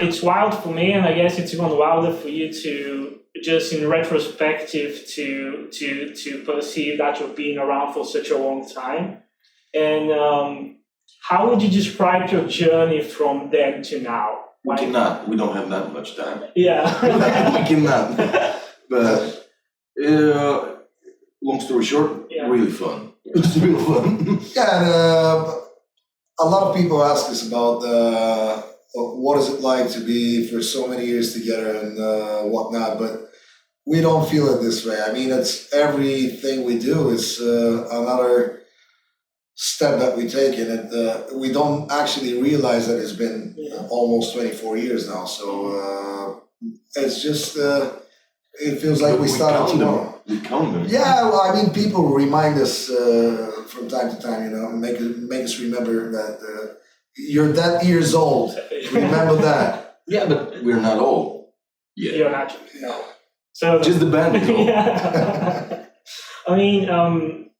it's wild for me, and I guess it's even wilder for you to just in retrospective to perceive that you've been around for such a long time. And how would you describe your journey from then to now? We cannot. We don't have that much time. Yeah. We cannot. But long story short, really fun. It's real fun. Yeah, and a lot of people ask us about what is it like to be for so many years together and whatnot, but we don't feel it this way. I mean, it's everything we do is another step that we take in it. We don't actually realize that it's been almost 24 years now. So it's just, it feels like we started tomorrow. We count them. Yeah, well, I mean, people remind us from time to time, make us remember that you're that years old. Remember that. Yeah, but we're not old. Yeah. You're not. No. So just the band is old. Yeah. I mean,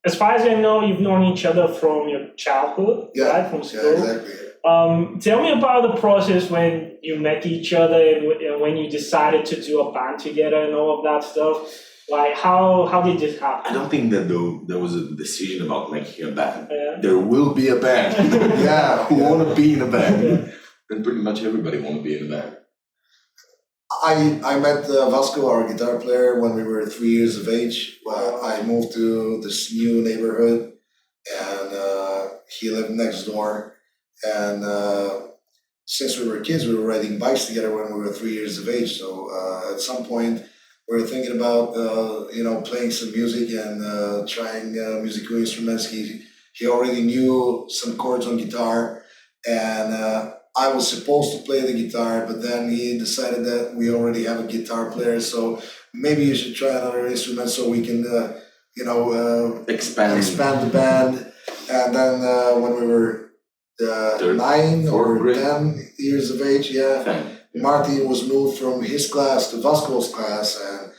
as far as I know, you've known each other from your childhood, right? From school. Yeah, exactly. Tell me about the process when you met each other and when you decided to do a band together and all of that stuff. Like, how did this happen? I don't think that there was a decision about making a band. Yeah. There will be a band. Who want to be in a band. Yeah. And pretty much everybody want to be in a band. I met Vasco, our guitar player, when we were 3 years of age. I moved to this new neighborhood, and he lived next door. And since we were kids, we were riding bikes together when we were 3 years of age. So at some point, we were thinking about playing some music and trying musical instruments. He already knew some chords on guitar, and I was supposed to play the guitar, but then he decided that we already have a guitar player, so maybe you should try another instrument so we can, expand the band. And then when we were 9 or 10 years of age, Martin was moved from his class to Vasco's class, and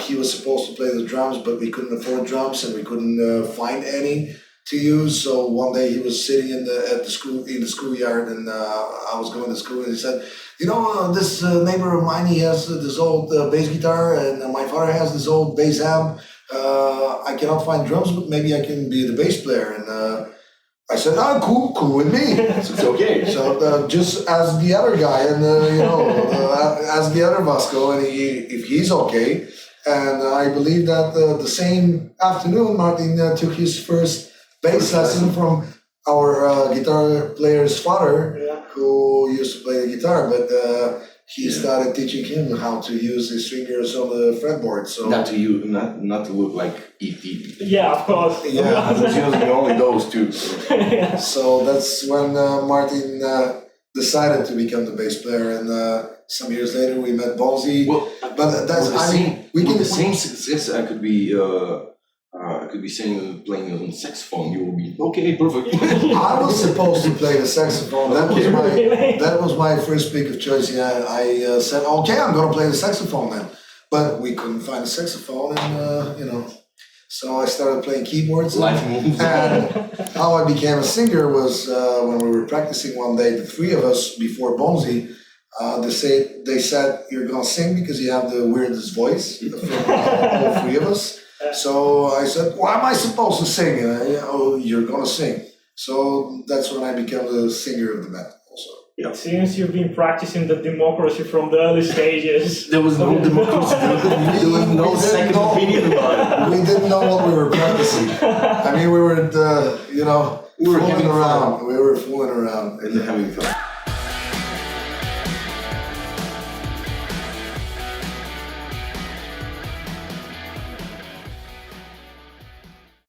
he was supposed to play the drums, but we couldn't afford drums and we couldn't find any to use. So one day he was sitting in the schoolyard, and I was going to school, and he said, this neighbor of mine, he has this old bass guitar, and my father has this old bass amp. I cannot find drums, but maybe I can be the bass player. And I said, cool with me. So it's okay. So just ask the other guy, and ask the other Vasco, and if he's okay. And I believe that the same afternoon, Martin took his first bass lesson from our guitar player's father, who used to play the guitar, but he started teaching him how to use his fingers on the fretboard. So not to look like E.T. Yeah, of course. Yeah, I was using only those two. So that's when Martin decided to become the bass player, and some years later we met Bonzi. Well, but that's the same success. I could be saying playing on saxophone. You will be okay, perfect. I was supposed to play the saxophone. That was my first pick of choice. Yeah, I said, okay, I'm gonna play the saxophone then. But we couldn't find a saxophone, and so I started playing keyboards. Life moves. And how I became a singer was when we were practicing one day, the three of us before Bonzi. They said you're gonna sing because you have the weirdest voice from all three of us. So I said, why am I supposed to sing? You're gonna sing. So that's when I became the singer of the band also. It seems you've been practicing the democracy from the early stages. There was no democracy. There was no second opinion about it. We didn't know what we were practicing. I mean, we were, fooling around. We were fooling around. And having fun.